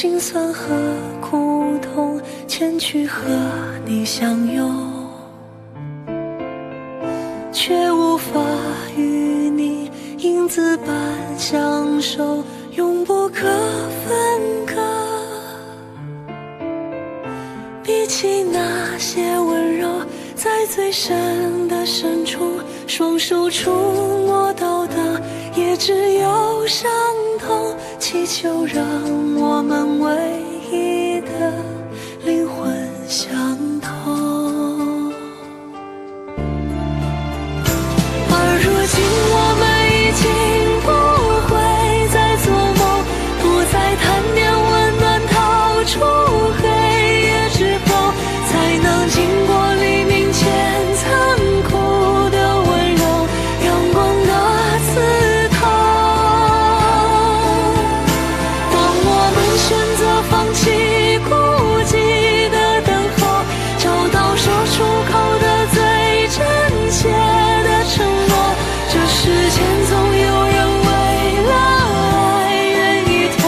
辛酸和苦痛，前去和你相拥，却无法与你影子般相守，永不可分割。比起那些温柔，在最深的深处，双手触摸到的也只有伤痛。祈求让我们唯一的灵魂相通。而如今我们已经不会再做梦，不再贪念温暖，逃出黑夜之口，才能经过黎明前残酷的温柔，阳光的刺痛。当我们选择放弃孤寂的等候，找到说出口的最真切的承诺，这世间总有人为了爱愿意痛，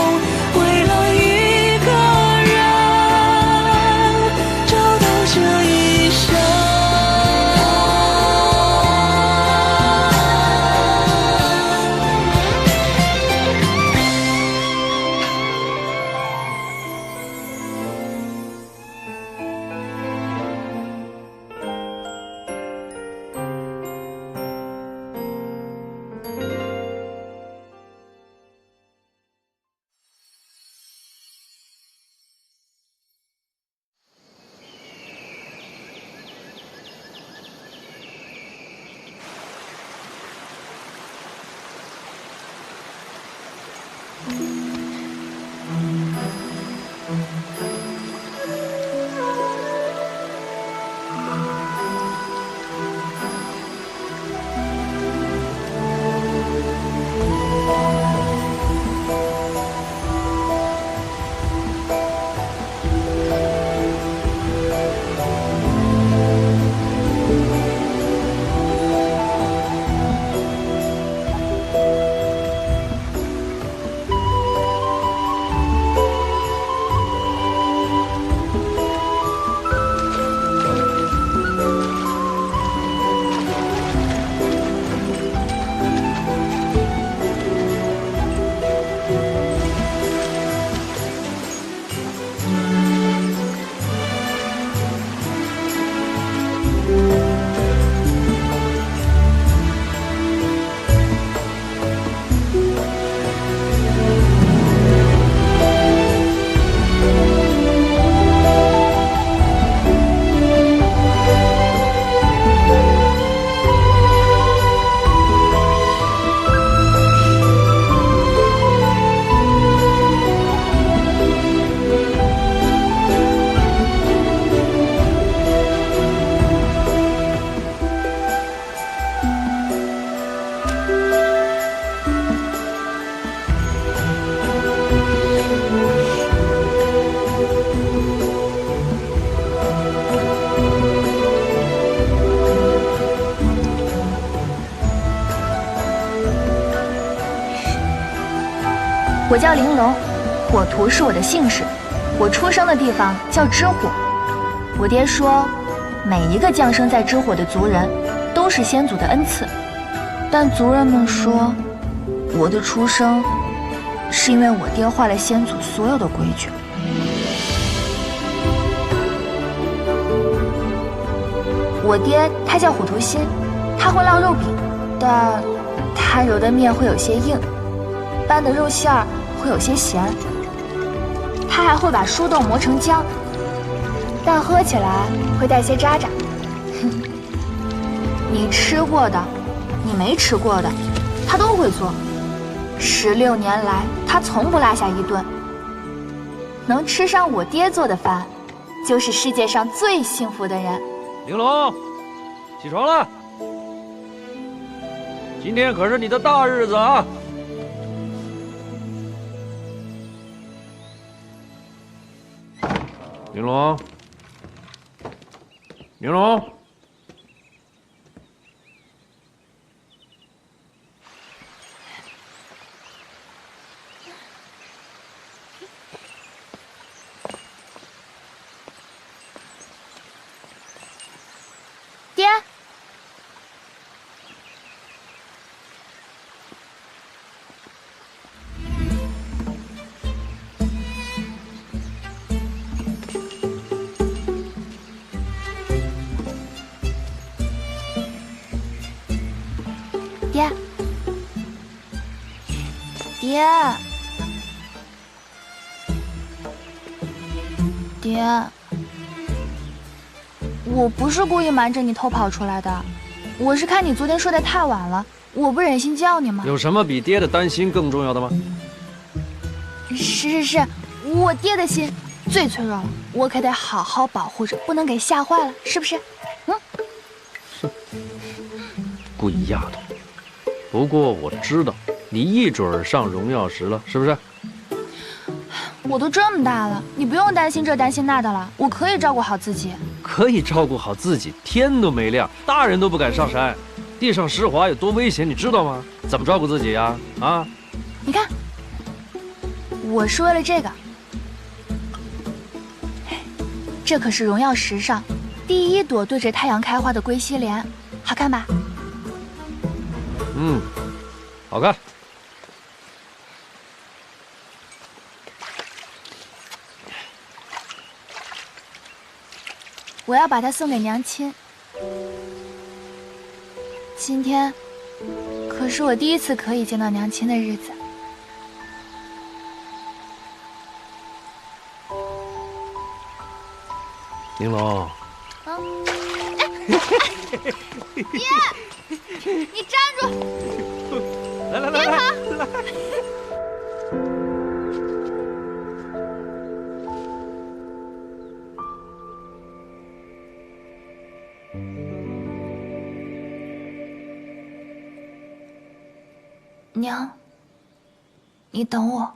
为了一个人找到这一生。我叫玲珑，火图是我的姓氏，我出生的地方叫知火。我爹说，每一个降生在知火的族人都是先祖的恩赐，但族人们说，我的出生是因为我爹坏了先祖所有的规矩。我爹他叫虎图心，他会烙肉饼，但他揉的面会有些硬，拌的肉馅儿会有些咸。他还会把蔬豆磨成浆，但喝起来会带些渣渣。你吃过的，你没吃过的，他都会做。16年来，他从不落下一顿。能吃上我爹做的饭，就是世界上最幸福的人。玲珑，起床了，今天可是你的大日子啊！玲珑，玲珑，爹，我不是故意瞒着你偷跑出来的，我是看你昨天睡得太晚了，我不忍心叫你嘛。有什么比爹的担心更重要的吗？是，我爹的心最脆弱了，我可得好好保护着，不能给吓坏了，是不是？鬼丫头！不过我知道你一准上荣耀石了，是不是？我都这么大了，你不用担心这担心那的了，我可以照顾好自己。可以照顾好自己，天都没亮，大人都不敢上山，地上湿滑有多危险，你知道吗？怎么照顾自己呀？啊！你看，我是为了这个。这可是荣耀石上第一朵对着太阳开花的龟息莲，好看吧？嗯，好看。我要把它送给娘亲。今天可是我第一次可以见到娘亲的日子。玲珑，爹，你站住！来，娘，你等我，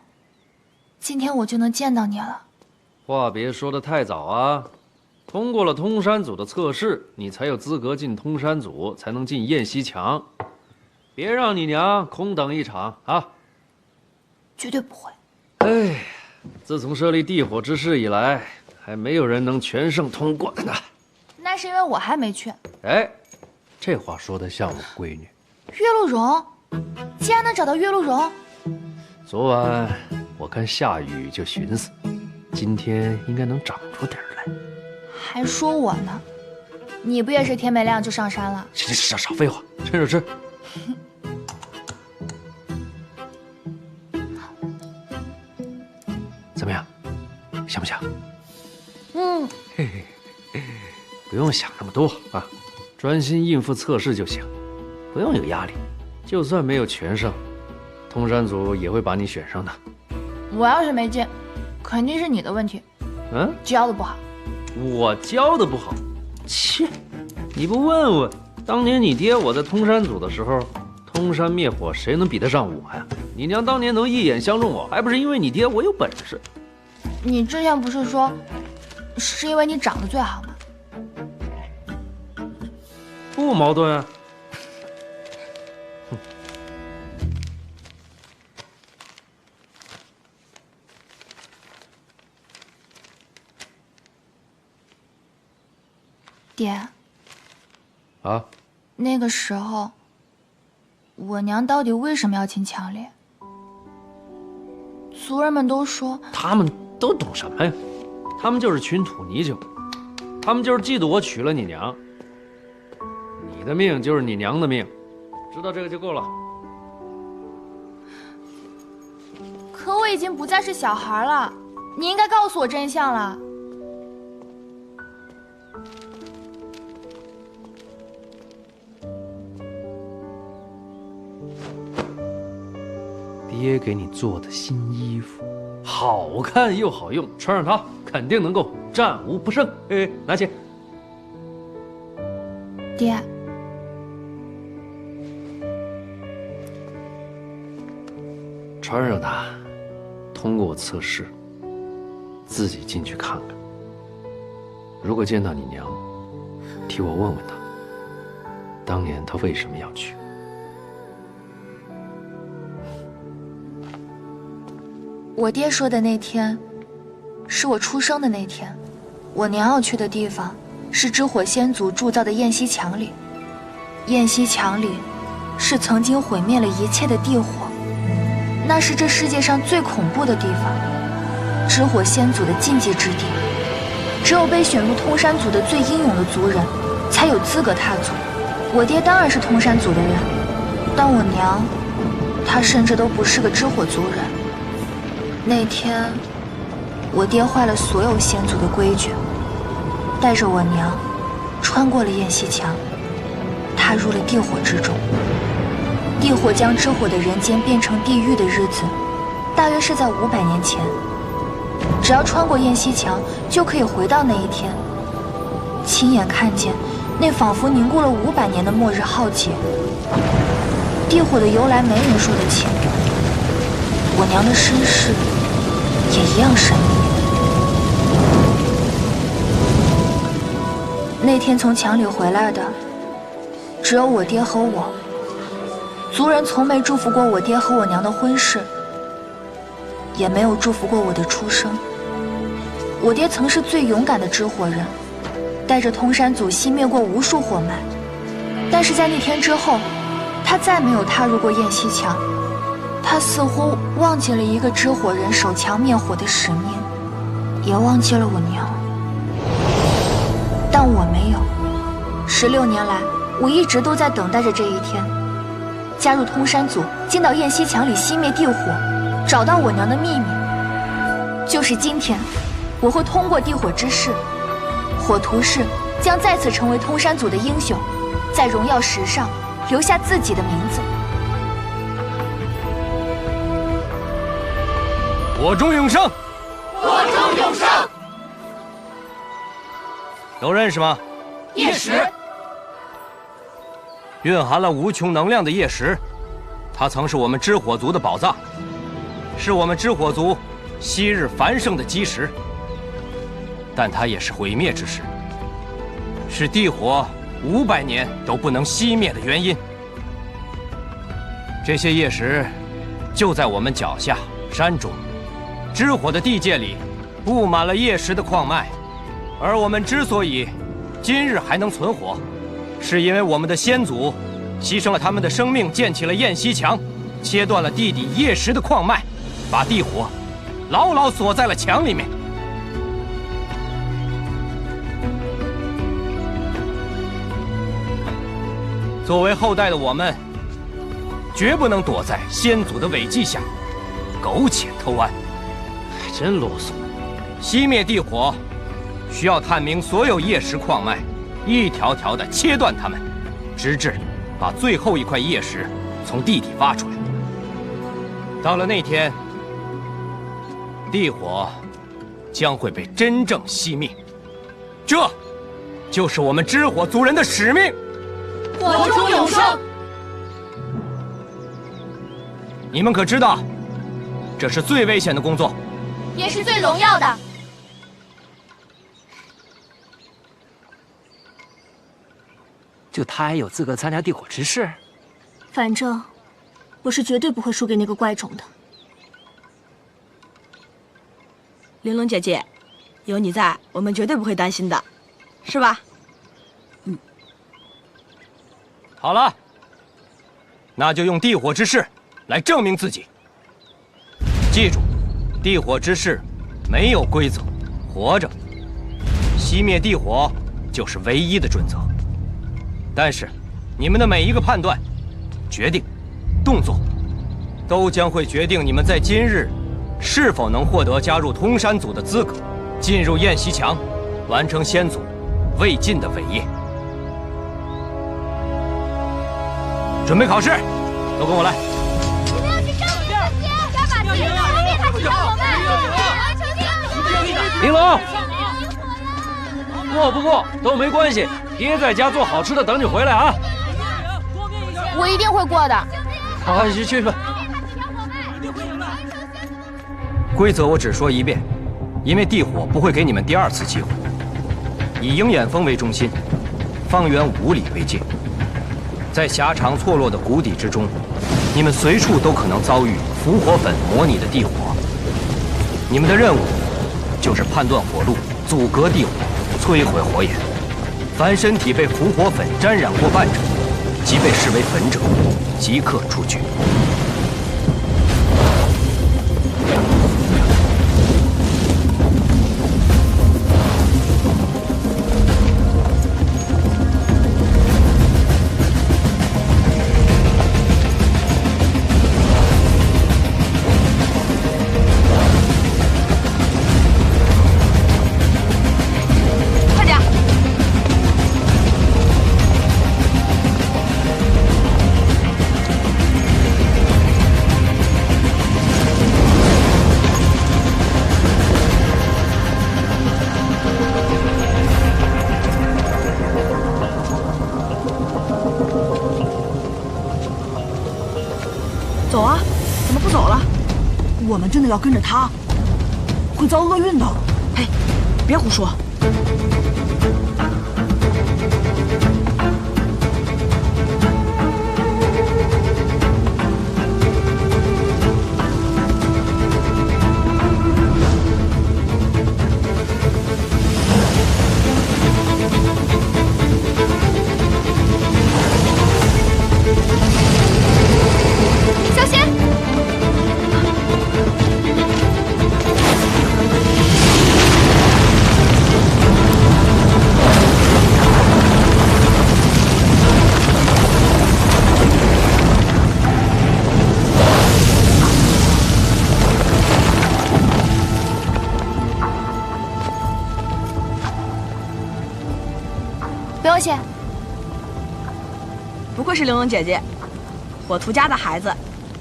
今天我就能见到你了。话别说得太早啊！通过了通山组的测试，你才有资格进通山组，才能进宴席墙。别让你娘空等一场啊！绝对不会。哎，自从设立地火之誓以来，还没有人能全胜通过的呢。那是因为我还没去。哎，这话说得像我闺女。月鹿茸，竟然能找到月鹿茸！昨晚我看下雨就寻思，今天应该能长出点来。还说我呢，你不也是天没亮就上山了？少废话，趁热吃。怎么样，想不想？嗯，嘿嘿，不用想那么多啊，专心应付测试就行，不用有压力。就算没有全胜，通山组也会把你选上的。我要是没进，肯定是你的问题。嗯，教的不好。我教的不好？切，你不问问，当年你爹我在通山组的时候，通山灭火谁能比得上我呀？你娘当年能一眼相中我，还不是因为你爹我有本事？你之前不是说，是因为你长得最好吗？不矛盾啊。爹，啊，那个时候，我娘到底为什么要进墙里？族人们都说，他们都懂什么呀？他们就是群土泥鳅，他们就是嫉妒我娶了你娘。你的命就是你娘的命，知道这个就够了。可我已经不再是小孩了，你应该告诉我真相了。爹给你做的新衣服，好看又好用，穿上它肯定能够战无不胜。哎，拿去。爹，穿上它，通过我测试，自己进去看看。如果见到你娘，替我问问她，当年她为什么要去。我爹说的那天，是我出生的那天。我娘要去的地方，是之火仙族铸造的宴席墙里。宴席墙里，是曾经毁灭了一切的地火，那是这世界上最恐怖的地方，之火仙族的禁忌之地。只有被选入通山族的最英勇的族人，才有资格踏足。我爹当然是通山族的人，但我娘他甚至都不是个知火族人。那天，我爹坏了所有先祖的规矩，带着我娘穿过了焰西墙，踏入了地火之中。地火将知火的人间变成地狱的日子，大约是在500年前。只要穿过焰西墙，就可以回到那一天，亲眼看见那仿佛凝固了500年的末日浩劫。地火的由来没人说得清，我娘的身世也一样神秘。那天从墙里回来的，只有我爹和我。族人从没祝福过我爹和我娘的婚事，也没有祝福过我的出生。我爹曾是最勇敢的知火人，带着通山族熄灭过无数火脉，但是在那天之后，他再没有踏入过焰西墙。他似乎忘记了一个知火人守墙灭火的使命，也忘记了我娘。但我没有。16年来，我一直都在等待着这一天，加入通山族，进到焰西墙里熄灭地火，找到我娘的秘密。就是今天，我会通过地火之誓，火图氏将再次成为通山族的英雄，在荣耀石上留下自己的名字。火中永生，火中永生。都认识吗？夜石，蕴含了无穷能量的夜石，它曾是我们知火族的宝藏，是我们知火族昔日繁盛的基石。但它也是毁灭之石，是地火500年都不能熄灭的原因。这些夜石就在我们脚下山中，知火的地界里布满了夜石的矿脉。而我们之所以今日还能存活，是因为我们的先祖牺牲了他们的生命，建起了焰西墙，切断了地底夜石的矿脉，把地火牢牢锁在了墙里面。作为后代的我们，绝不能躲在先祖的违纪下苟且偷安。还真啰嗦。熄灭地火，需要探明所有夜石矿脉，一条条地切断它们，直至把最后一块夜石从地底挖出来。到了那天，地火将会被真正熄灭，这就是我们知火族人的使命。火中永生。你们可知道，这是最危险的工作，也是最荣耀的。就他还有资格参加地火之誓？反正我是绝对不会输给那个怪种的。玲珑姐姐，有你在，我们绝对不会担心的，是吧？嗯。好了，那就用地火之誓来证明自己。记住，地火之誓没有规则，活着熄灭地火就是唯一的准则。但是，你们的每一个判断、决定、动作，都将会决定你们在今日是否能获得加入通山组的资格，进入焰西墙，完成先祖未尽的伟业。准备考试，都跟我来。你们要去证明自己，要把自己的能力开始教我们。玲珑，过不过都没关系，爹在家做好吃的等你回来啊！我一定会过的。好，去吧。规则我只说一遍，因为地火不会给你们第二次机会。以鹰眼峰为中心，方圆5里为界，在狭长错落的谷底之中，你们随处都可能遭遇伏火粉模拟的地火。你们的任务就是判断火路，阻隔地火，摧毁火焰。凡身体被伏火粉沾染过半者，即被视为粉者，即刻出局。真的要跟着他，会遭厄运的。嘿，别胡说。小心！不用谢。不愧是玲珑姐姐，火图家的孩子，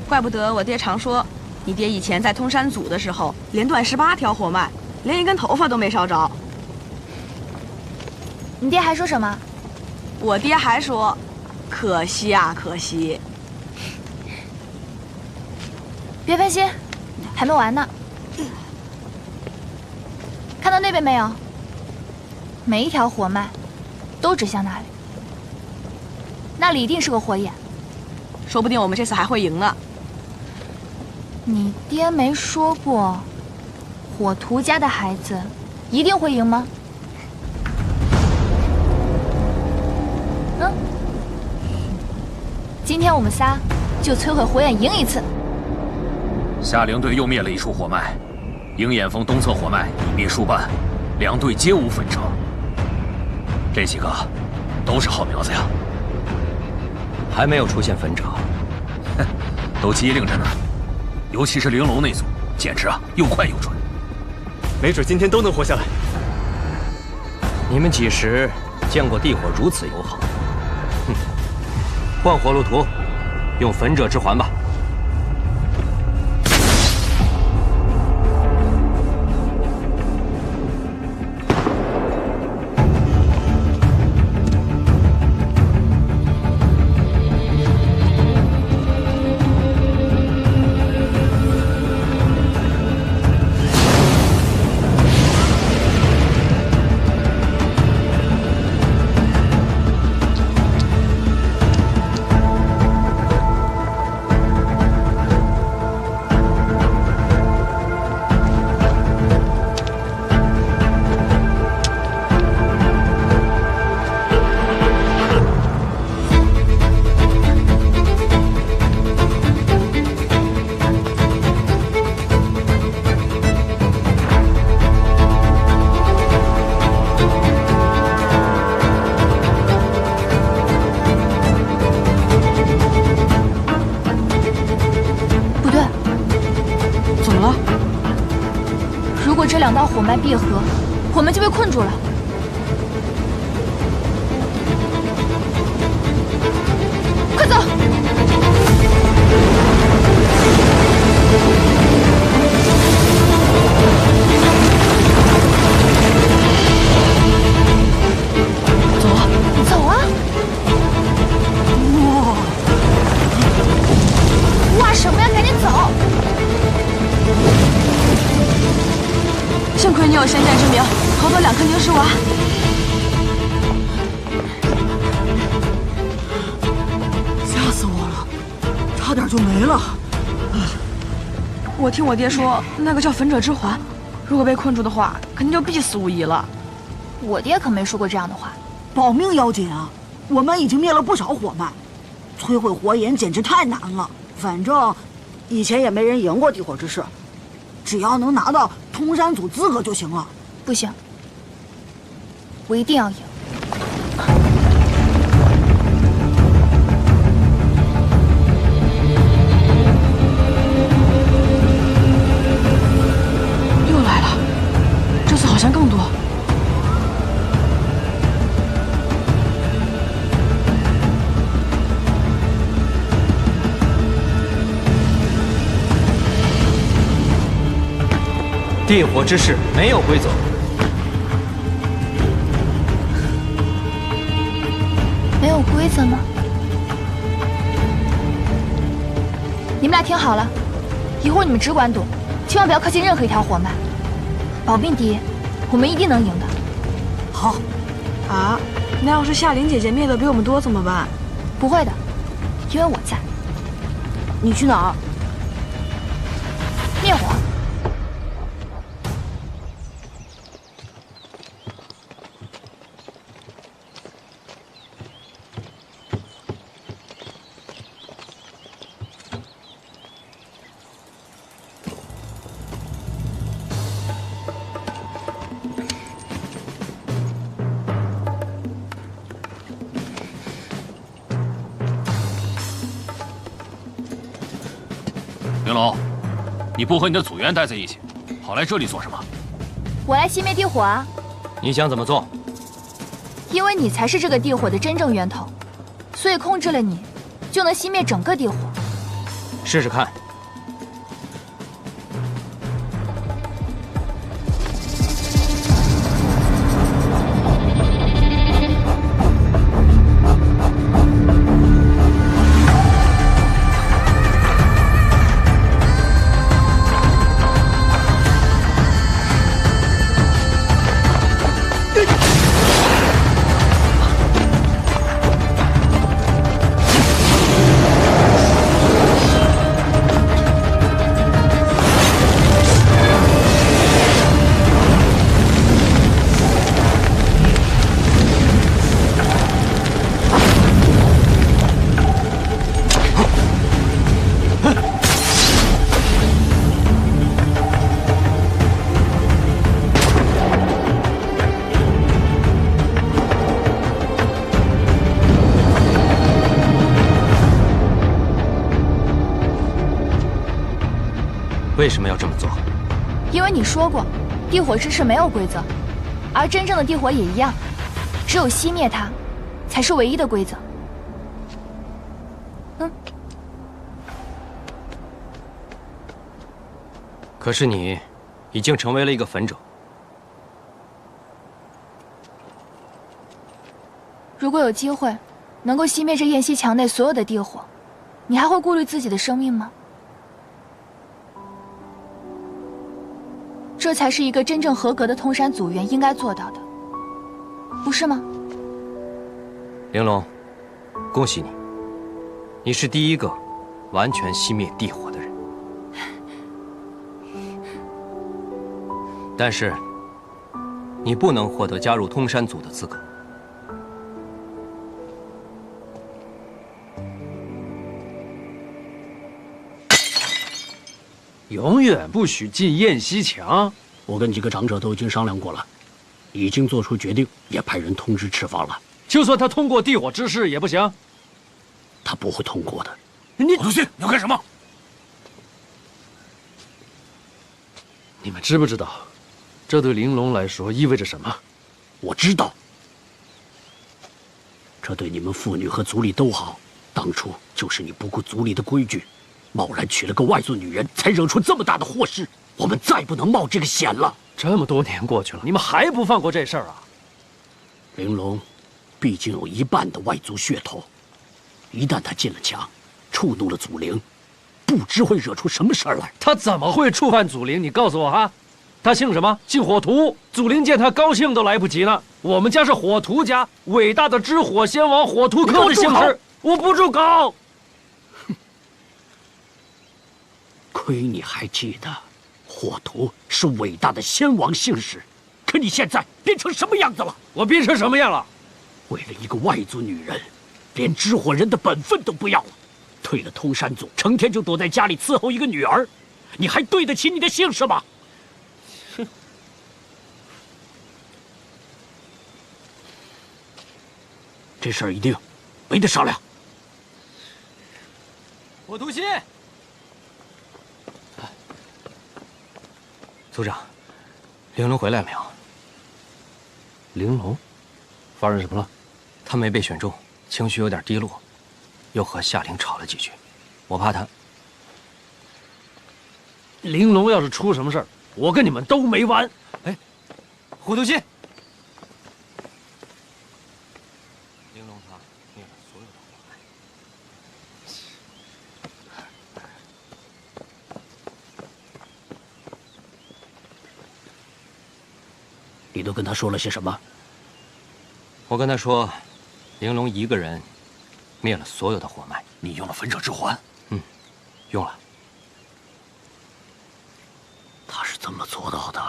怪不得我爹常说，你爹以前在通山组的时候，连断18条火脉，连一根头发都没烧着。你爹还说什么？我爹还说，可惜啊，可惜。别分心，还没完呢。看到那边没有？每一条火脉都指向那里，那里一定是个火眼。说不定我们这次还会赢呢。你爹没说过，火图家的孩子一定会赢吗？嗯，今天我们仨就摧毁火眼赢一次。夏灵队又灭了一处火脉，鹰眼峰东侧火脉已灭数半，两队皆无分折。这几个都是好苗子呀。还没有出现粉者，哼，都机灵着呢。尤其是玲珑那组，简直啊，又快又准。没准今天都能活下来。你们几时见过地火如此友好？哼，换火路图，用粉者之环吧。这两道火脉闭合，我们就被困住了。快走！走啊！走啊！哇什么呀？赶紧走！幸亏你有先见之明，逃得2颗凝尸丸。吓死我了，差点就没了。我听我爹说，那个叫粉者之环，如果被困住的话，肯定就必死无疑了。我爹可没说过这样的话。保命要紧啊！我们已经灭了不少火脉，摧毁火眼简直太难了。反正以前也没人赢过地火之士，只要能拿到通山组资格就行了。不行，我一定要赢。又来了，这次好像更多。地火之势没有规则。没有规则吗？你们俩听好了，一会儿你们只管躲，千万不要靠近任何一条火脉。保命第一，我们一定能赢的。好。啊，那要是夏琳姐姐灭的比我们多怎么办？不会的，因为我在。你去哪儿？灭火。玲珑，你不和你的组员待在一起，跑来这里做什么？我来熄灭地火啊！你想怎么做？因为你才是这个地火的真正源头，所以控制了你，就能熄灭整个地火。试试看。为什么要这么做？因为你说过，地火之势没有规则，而真正的地火也一样，只有熄灭它，才是唯一的规则。可是你已经成为了一个焚者。如果有机会能够熄灭这燕西墙内所有的地火，你还会顾虑自己的生命吗？这才是一个真正合格的通山组员应该做到的，不是吗？玲珑，恭喜你，你是第一个完全熄灭地火的人。但是，你不能获得加入通山组的资格。永远不许进燕西墙。我跟几个长者都已经商量过了，已经做出决定，也派人通知赤方了。就算他通过地火之势也不行。他不会通过的。黄土信，你要干什么？你们知不知道，这对玲珑来说意味着什么？我知道，这对你们妇女和族里都好。当初就是你不顾族里的规矩，贸然娶了个外族女人，才惹出这么大的祸事。我们再不能冒这个险了。这么多年过去了，你们还不放过这事儿啊？玲珑，毕竟有一半的外族血统，一旦他进了墙，触怒了祖灵，不知会惹出什么事儿来。他怎么会触犯祖灵？你告诉我哈，他姓什么？姓火图。祖灵见他高兴都来不及了。我们家是火图家，伟大的知火先王火图克的姓氏，我不住口。亏你还记得，火图是伟大的先王姓氏，可你现在变成什么样子了？我变成什么样了？为了一个外族女人，连知火人的本分都不要了，退了通山族，成天就躲在家里伺候一个女儿，你还对得起你的姓氏吗？哼！这事儿一定没得商量。火图心。组长，玲珑回来没有？玲珑，发生什么了？她没被选中，情绪有点低落，又和夏玲吵了几句，我怕她。玲珑要是出什么事儿，我跟你们都没完。哎，虎头心，玲珑她灭了所有的火脉。你都跟他说了些什么？我跟他说，玲珑一个人灭了所有的火脉。你用了焚者之环？用了。他是怎么做到的？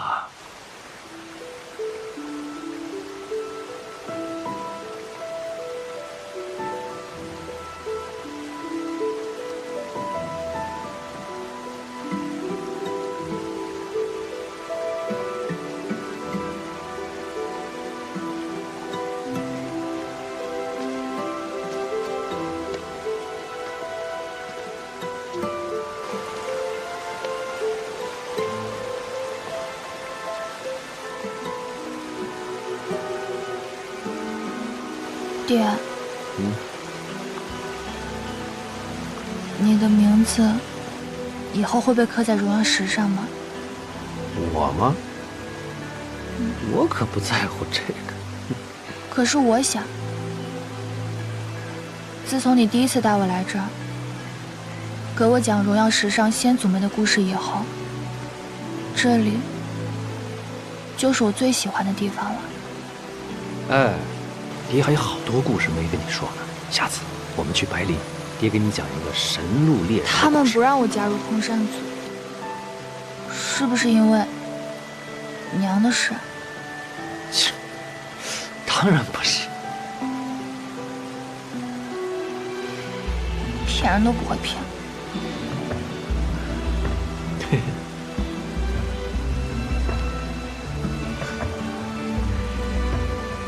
爹，你的名字以后会被刻在荣耀石上吗？我吗？我可不在乎这个。可是我想，自从你第一次带我来这儿，给我讲荣耀石上先祖们的故事以后，这里就是我最喜欢的地方了。哎，爹还有好多故事没跟你说呢，下次我们去白林，爹给你讲一个神鹿猎人的故事。他们不让我加入通山族，是不是因为娘的事？当然不是，骗人都不会骗。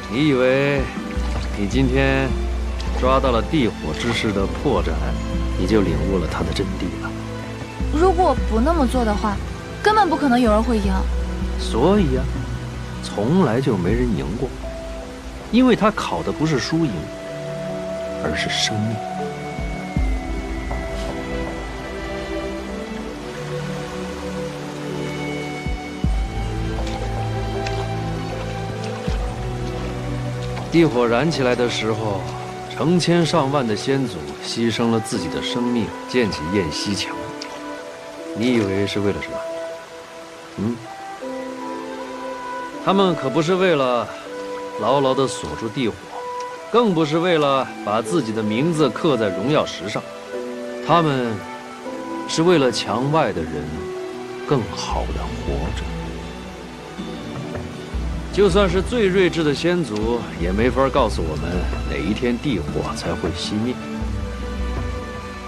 你以为你今天抓到了地火之势的破绽，你就领悟了它的真谛了？如果我不那么做的话，根本不可能有人会赢。所以啊，从来就没人赢过，因为他考的不是输赢，而是生命。地火燃起来的时候，成千上万的先祖牺牲了自己的生命，建起燕西墙。你以为是为了什么？他们可不是为了牢牢地锁住地火，更不是为了把自己的名字刻在荣耀石上，他们是为了墙外的人更好地活着。就算是最睿智的先祖，也没法告诉我们哪一天地火才会熄灭。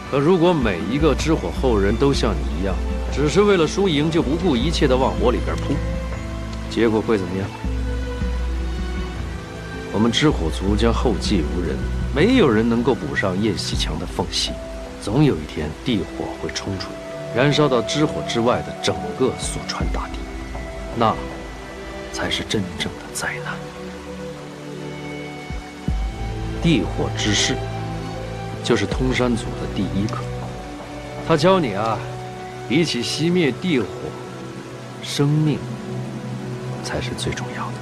可如果每一个知火后人都像你一样，只是为了输赢就不顾一切地往火里边扑，结果会怎么样？我们知火族将后继无人，没有人能够补上燕西墙的缝隙。总有一天，地火会冲出，燃烧到知火之外的整个速川大地，那才是真正的灾难。地火之势，就是通山祖的第一课。他教你啊，比起熄灭地火，生命才是最重要的。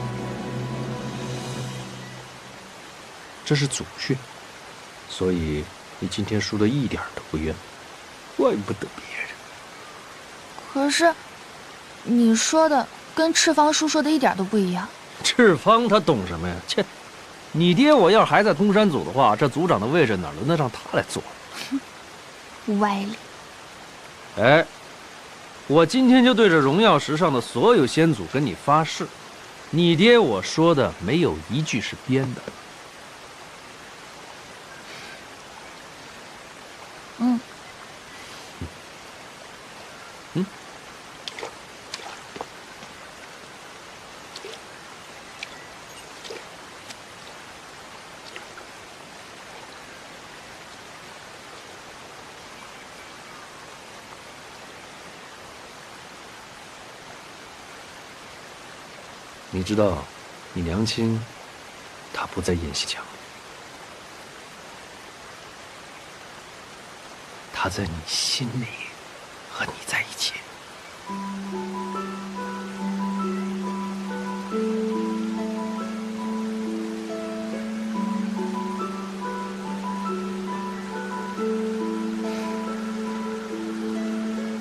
这是祖训，所以你今天输得一点都不冤，怪不得别人。可是，你说的跟赤方叔说的一点都不一样。赤方他懂什么呀？切，你爹我要是还在通山组的话，这族长的位置哪轮得上他来坐？歪理。哎，我今天就对着荣耀石上的所有先祖跟你发誓，你爹我说的没有一句是编的。你知道，你娘亲，她不在燕西墙，她在你心里，和你在一起。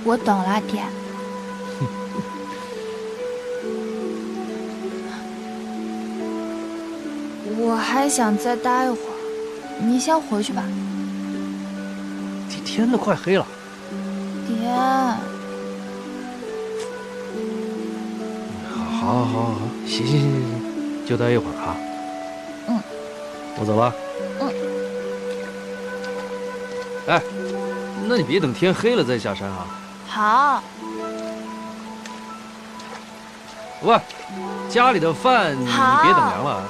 我懂了，爹。我还想再待一会儿，你先回去吧。天都快黑了。爹，好，行，就待一会儿啊。嗯，我走了。嗯。哎，那你别等天黑了再下山啊。好。喂，家里的饭你别等凉了。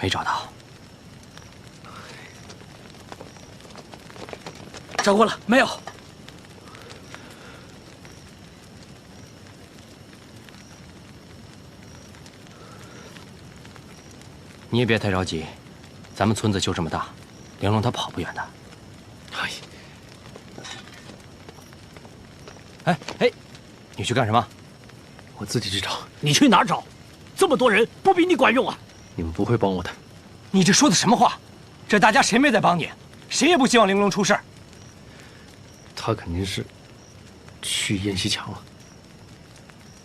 没找到。找过了，没有。你也别太着急，咱们村子就这么大，玲珑她跑不远的。哎，你去干什么？我自己去找。你去哪儿找？这么多人，不比你管用啊！你们不会帮我的。你这说的什么话？这大家谁没在帮你？谁也不希望玲珑出事。他肯定是去燕西墙了。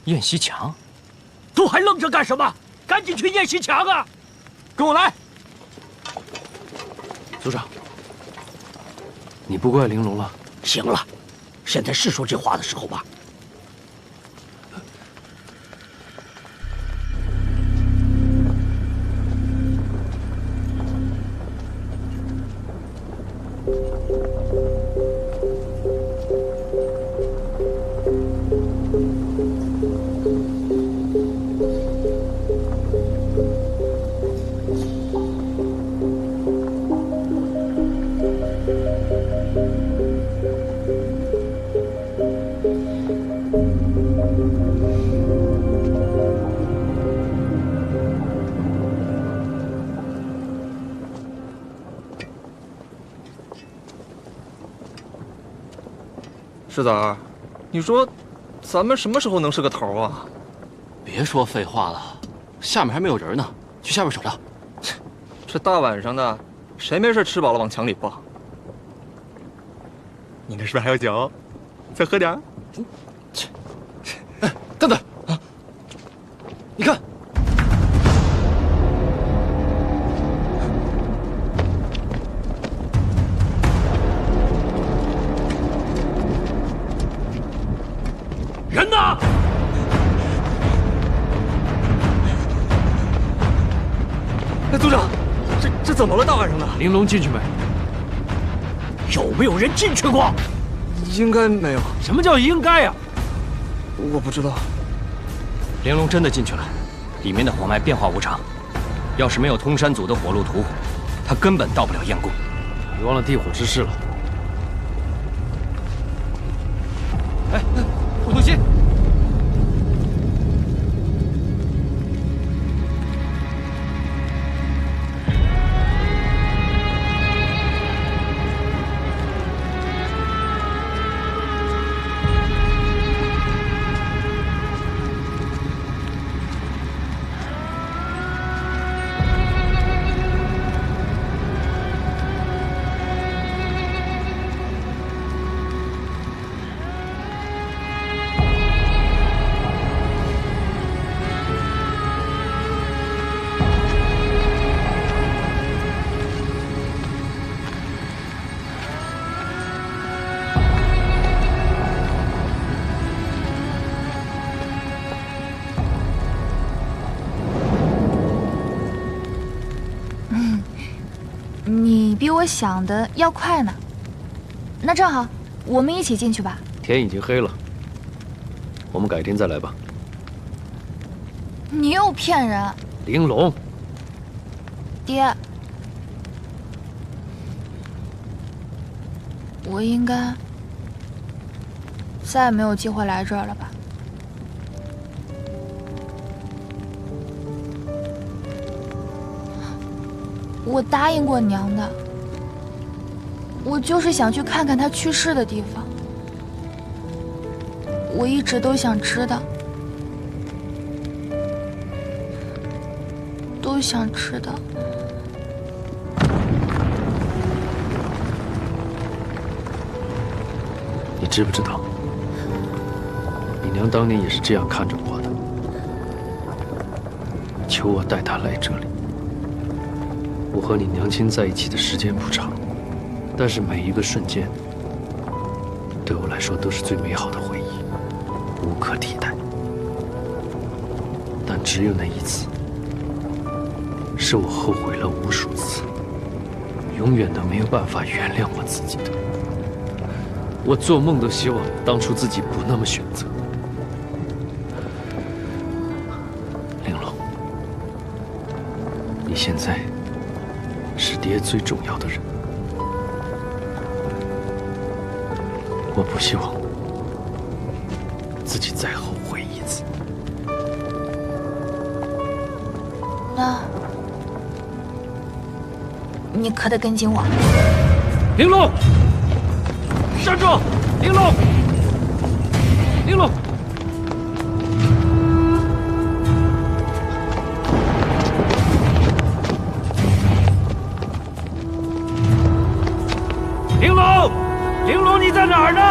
燕西墙？都还愣着干什么？赶紧去燕西墙啊！跟我来。组长，你不怪玲珑了？行了，现在是说这话的时候吧？世子儿，你说，咱们什么时候能是个头啊？别说废话了，下面还没有人呢，去下边瞅瞅。这大晚上的，谁没事吃饱了往墙里蹦？你那是不是还有酒？再喝点儿。哎，等等啊！你看，人呢？哎，组长，这怎么了？大晚上的，玲珑进去没？有没有人进去过？应该没有。什么叫应该呀？我不知道。玲珑真的进去了，里面的火脉变化无常。要是没有通山祖的火路屠火，他根本到不了燕宫。你忘了地火之事了？哎，虎图心。 你比我想的要快呢。那正好，我们一起进去吧。天已经黑了，我们改天再来吧。你又骗人！玲珑，爹，我应该再也没有机会来这儿了吧？我答应过娘的，我就是想去看看她去世的地方。我一直都想知道，都想知道。你知不知道，你娘当年也是这样看着我的，求我带她来这里。 我和你娘亲在一起的时间不长，但是每一个瞬间，对我来说都是最美好的回忆，无可替代。但只有那一次，是我后悔了无数次，永远都没有办法原谅我自己的。我做梦都希望当初自己不那么选择。玲珑，你现在。 是爹最重要的人，我不希望自己再后悔一次。那，你可得跟紧我。玲珑，站住！玲珑，玲珑。 玲珑，你在哪儿呢？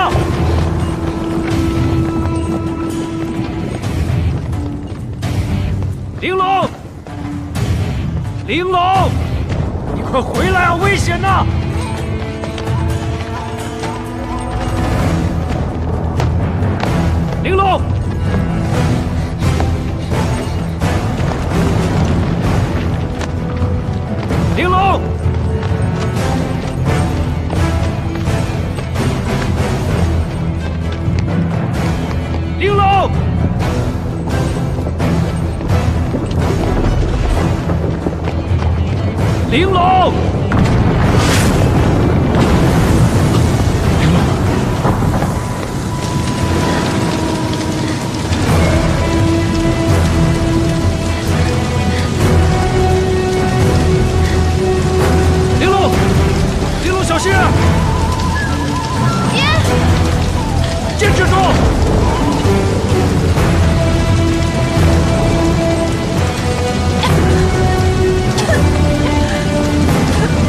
玲珑，玲珑，你快回来啊！危险呐！玲珑，玲珑。 玲珑，玲珑，玲珑，玲珑，小心！爹，坚持住！ 爹，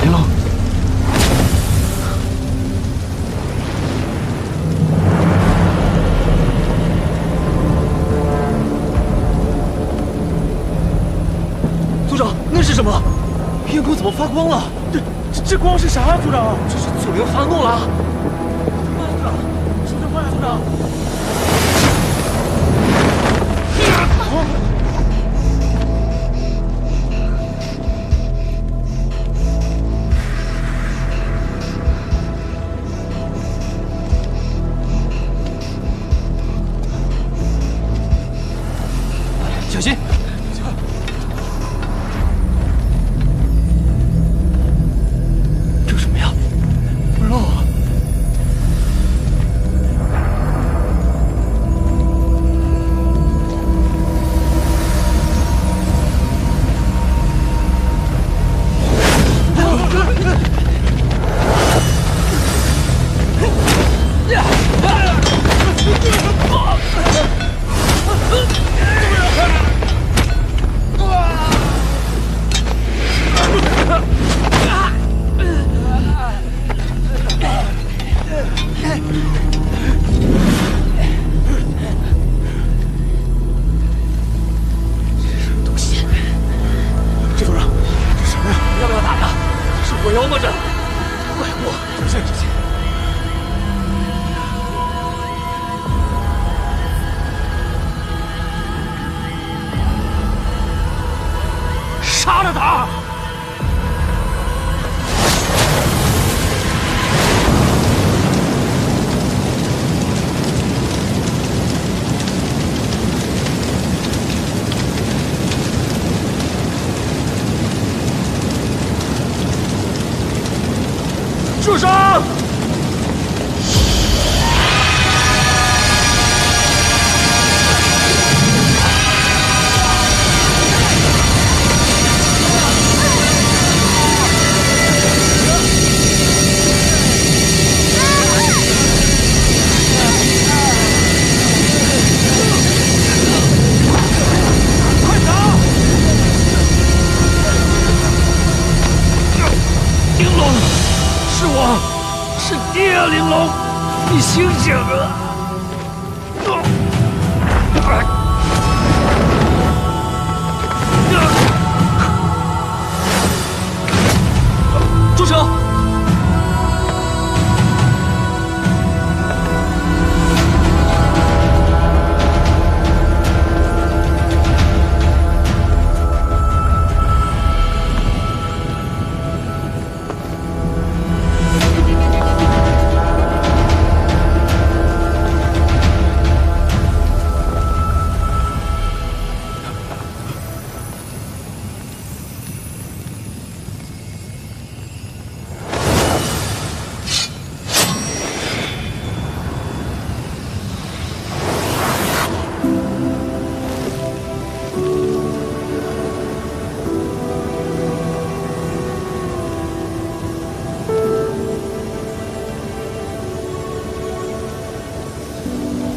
玲珑，组长，那是什么？天空怎么发光了？这光是啥？组长，这是祖灵发怒了。组长，什么坏了？组长。 小心！这什么呀？不知道啊。杀了他！住手！ 玲珑，是我，是你啊，玲珑，你醒醒啊！住手！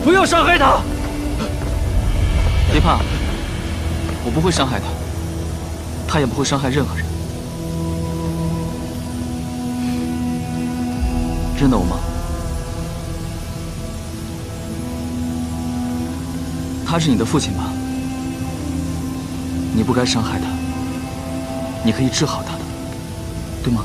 不要伤害他！别怕，我不会伤害他，他也不会伤害任何人。认得我吗？他是你的父亲吧？你不该伤害他，你可以治好他的，对吗？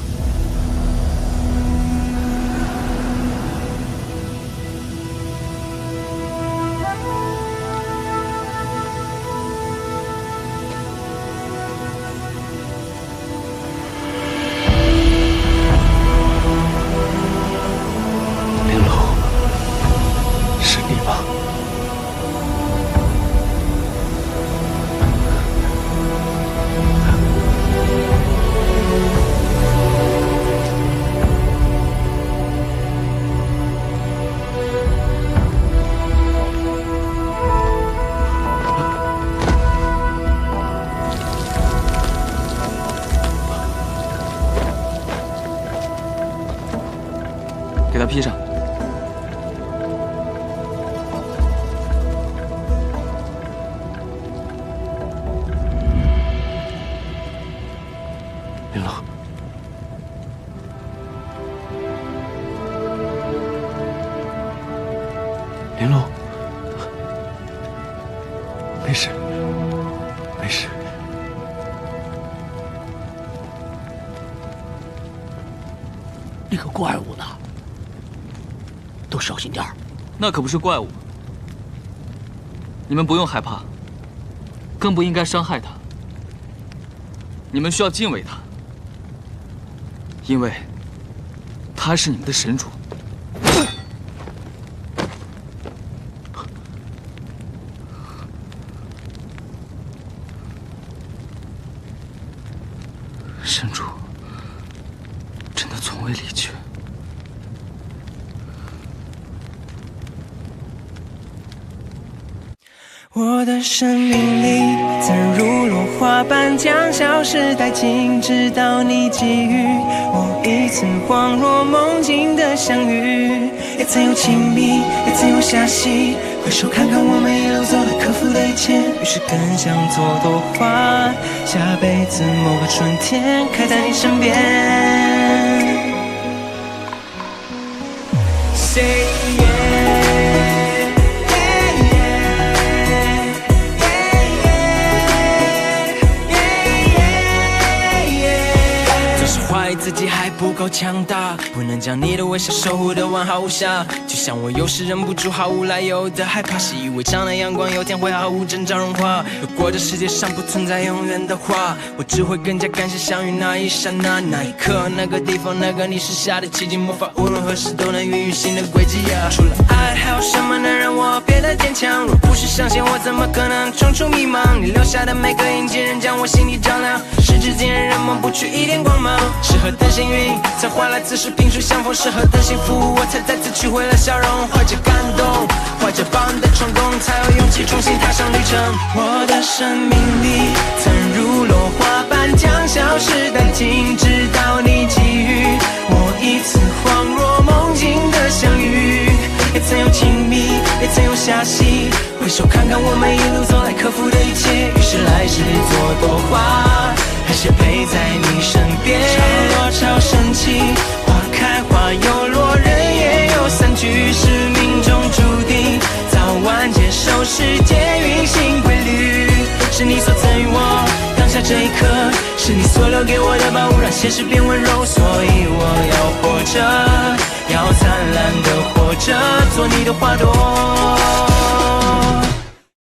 给他披上。没事，没事。那个怪物呢？都小心点儿。那可不是怪物，你们不用害怕，更不应该伤害它。你们需要敬畏它，因为它是你们的神主。神主真的从未离去。我的生命里曾如落花般将消失殆尽，直到你给予我一次恍若梦境的相遇。也曾有亲密，也曾有遐隙，回首看看我们一路走来克服的一切，于是更想做朵花，下辈子某个春天开在你身边。Say yeah。自己还不够强大，不能将你的微笑守护得完好无瑕。就像我有时忍不住毫无来由的害怕，习以为常的阳光有天会毫无征兆融化。如果这世界上不存在永远的话，我只会更加感谢相遇那一刹那、那一刻、那个地方、那个你施下的奇迹魔法，无论何时都能孕育新的轨迹啊！除了爱，还有什么能让我变得坚强？若不是相信，我怎么可能冲出迷茫？你留下的每个印记，仍将我心里照亮，时至今日，人们不去一点光芒。适合等幸运，才换来此时萍水相逢；适合等幸福，我才再次取回了笑容。怀着感动，怀着抱你的冲动，才有勇气重新踏上旅程。我的生命里，曾如落花般将消失殆尽，直到你给予我一次恍若梦境的相遇。也曾有亲密，也曾有遐隙，回首看看我们一路走来克服的一切，于是来世做朵花，还是陪在你身边。潮落潮升起，花开花又落，人也有散聚，是命中注定，早晚接受世界运行规律。是你所赠予我当下这一刻，是你所留给我的宝物，让现实变温柔。所以我要活着，要灿烂的活着，做你的花朵。